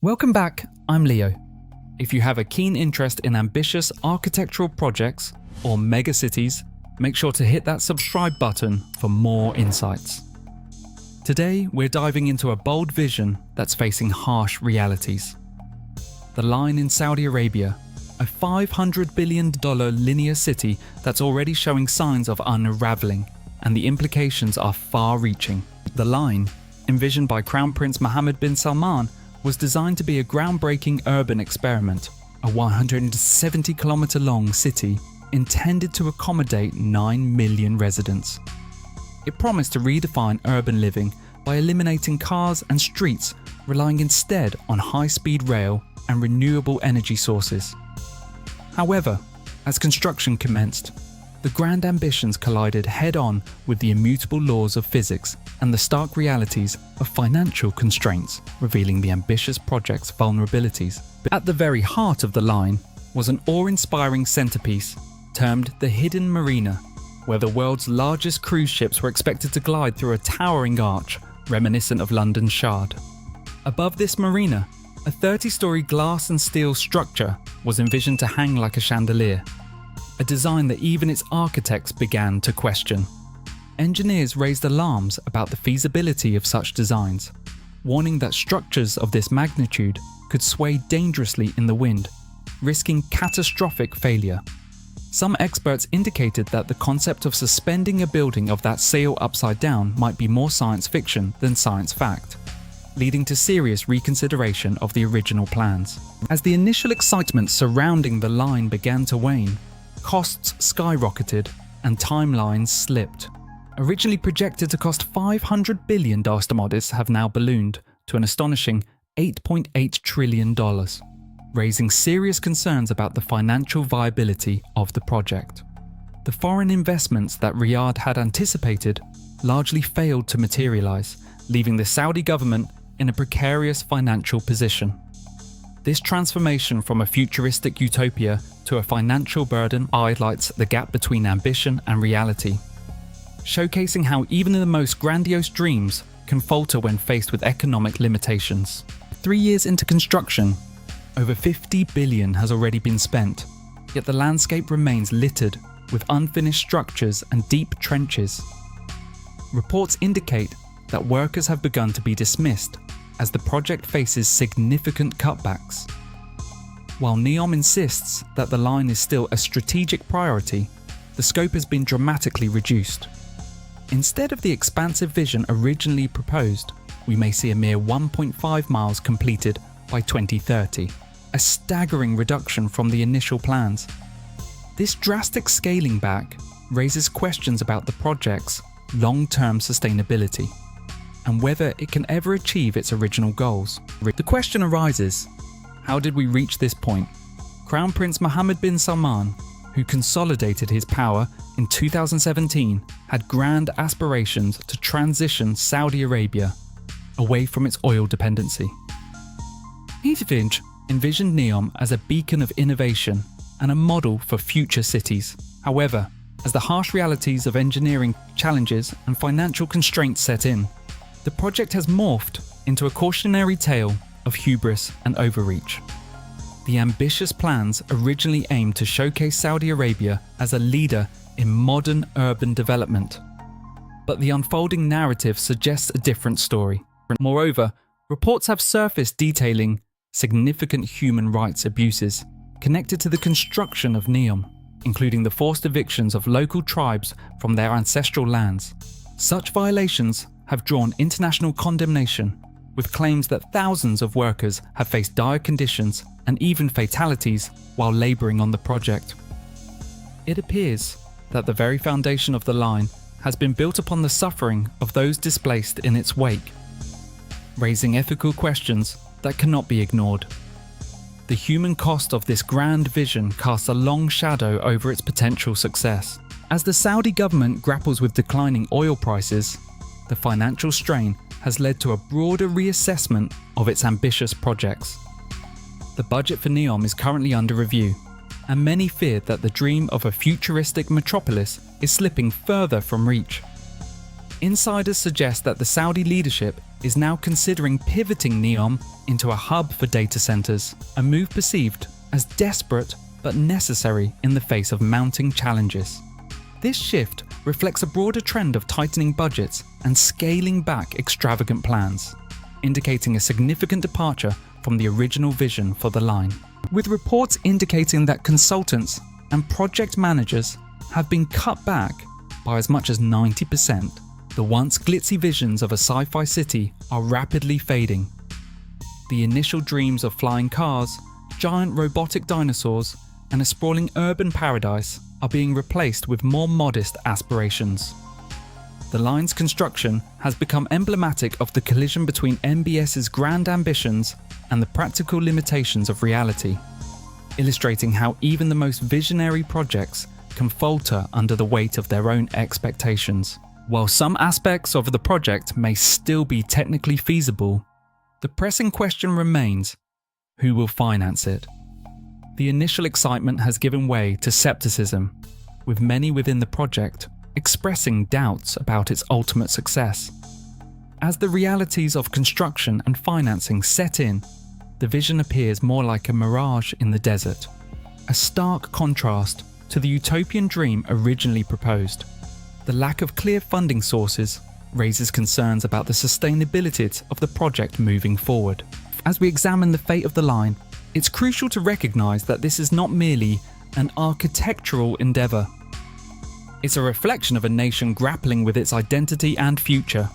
Welcome back, I'm Leo. If you have a keen interest in ambitious architectural projects or megacities, make sure to hit that subscribe button for more insights. Today, we're diving into a bold vision that's facing harsh realities. The Line in Saudi Arabia, a $500 billion linear city that's already showing signs of unraveling, and the implications are far-reaching. The Line, envisioned by Crown Prince Mohammed bin Salman, was designed to be a groundbreaking urban experiment, a 170-kilometer-long city intended to accommodate 9 million residents. It promised to redefine urban living by eliminating cars and streets, relying instead on high-speed rail and renewable energy sources. However, as construction commenced, the grand ambitions collided head-on with the immutable laws of physics and the stark realities of financial constraints, revealing the ambitious project's vulnerabilities. But at the very heart of the Line was an awe-inspiring centerpiece termed the Hidden Marina, where the world's largest cruise ships were expected to glide through a towering arch reminiscent of London's Shard. Above this marina, a 30-story glass and steel structure was envisioned to hang like a chandelier, a design that even its architects began to question. Engineers raised alarms about the feasibility of such designs, warning that structures of this magnitude could sway dangerously in the wind, risking catastrophic failure. Some experts indicated that the concept of suspending a building of that scale upside down might be more science fiction than science fact, leading to serious reconsideration of the original plans. As the initial excitement surrounding the Line began to wane, costs skyrocketed and timelines slipped. Originally projected to cost $500 billion, estimates have now ballooned to an astonishing $8.8 trillion, raising serious concerns about the financial viability of the project. The foreign investments that Riyadh had anticipated largely failed to materialize, leaving the Saudi government in a precarious financial position. This transformation from a futuristic utopia to a financial burden highlights the gap between ambition and reality, showcasing how even the most grandiose dreams can falter when faced with economic limitations. 3 years into construction, over $50 billion has already been spent, yet the landscape remains littered with unfinished structures and deep trenches. Reports indicate that workers have begun to be dismissed as the project faces significant cutbacks. While NEOM insists that the Line is still a strategic priority, the scope has been dramatically reduced. Instead of the expansive vision originally proposed, we may see a mere 1.5 miles completed by 2030, a staggering reduction from the initial plans. This drastic scaling back raises questions about the project's long-term sustainability and whether it can ever achieve its original goals. The question arises, how did we reach this point? Crown Prince Mohammed bin Salman, who consolidated his power in 2017, had grand aspirations to transition Saudi Arabia away from its oil dependency. He envisioned NEOM as a beacon of innovation and a model for future cities. However, as the harsh realities of engineering challenges and financial constraints set in, the project has morphed into a cautionary tale of hubris and overreach. The ambitious plans originally aimed to showcase Saudi Arabia as a leader in modern urban development, but the unfolding narrative suggests a different story. Moreover, reports have surfaced detailing significant human rights abuses connected to the construction of NEOM, including the forced evictions of local tribes from their ancestral lands. Such violations have drawn international condemnation, with claims that thousands of workers have faced dire conditions and even fatalities while labouring on the project. It appears that the very foundation of the Line has been built upon the suffering of those displaced in its wake, raising ethical questions that cannot be ignored. The human cost of this grand vision casts a long shadow over its potential success. As the Saudi government grapples with declining oil prices, the financial strain has led to a broader reassessment of its ambitious projects. The budget for NEOM is currently under review, and many fear that the dream of a futuristic metropolis is slipping further from reach. Insiders suggest that the Saudi leadership is now considering pivoting NEOM into a hub for data centers, a move perceived as desperate but necessary in the face of mounting challenges. This shift reflects a broader trend of tightening budgets and scaling back extravagant plans, indicating a significant departure from the original vision for the line. With reports indicating that consultants and project managers have been cut back by as much as 90%, the once glitzy visions of a sci-fi city are rapidly fading. The initial dreams of flying cars, giant robotic dinosaurs, and a sprawling urban paradise are being replaced with more modest aspirations. The line's construction has become emblematic of the collision between MBS's grand ambitions and the practical limitations of reality, illustrating how even the most visionary projects can falter under the weight of their own expectations. While some aspects of the project may still be technically feasible, the pressing question remains: who will finance it? The initial excitement has given way to skepticism, with many within the project expressing doubts about its ultimate success. As the realities of construction and financing set in, the vision appears more like a mirage in the desert, a stark contrast to the utopian dream originally proposed. The lack of clear funding sources raises concerns about the sustainability of the project moving forward. As we examine the fate of the line, it's crucial to recognise that this is not merely an architectural endeavour. It's a reflection of a nation grappling with its identity and future.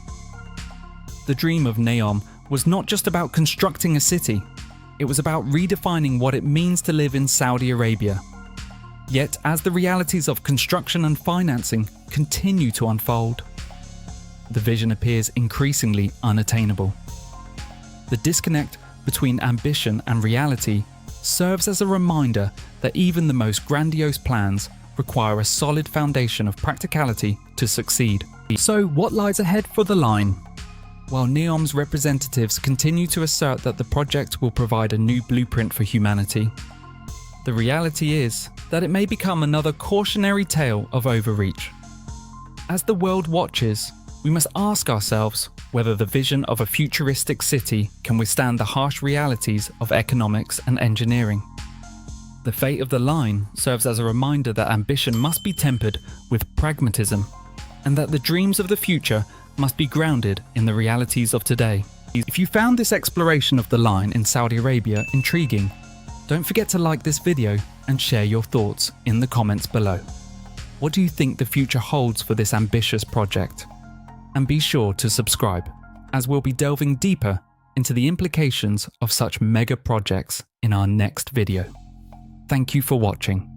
The dream of NEOM was not just about constructing a city, it was about redefining what it means to live in Saudi Arabia. Yet, as the realities of construction and financing continue to unfold, the vision appears increasingly unattainable. The disconnect between ambition and reality serves as a reminder that even the most grandiose plans require a solid foundation of practicality to succeed. So, what lies ahead for the line? While NEOM's representatives continue to assert that the project will provide a new blueprint for humanity, the reality is that it may become another cautionary tale of overreach. As the world watches, we must ask ourselves whether the vision of a futuristic city can withstand the harsh realities of economics and engineering. The fate of the line serves as a reminder that ambition must be tempered with pragmatism, and that the dreams of the future must be grounded in the realities of today. If you found this exploration of the line in Saudi Arabia intriguing, don't forget to like this video and share your thoughts in the comments below. What do you think the future holds for this ambitious project? And be sure to subscribe, as we'll be delving deeper into the implications of such mega projects in our next video. Thank you for watching.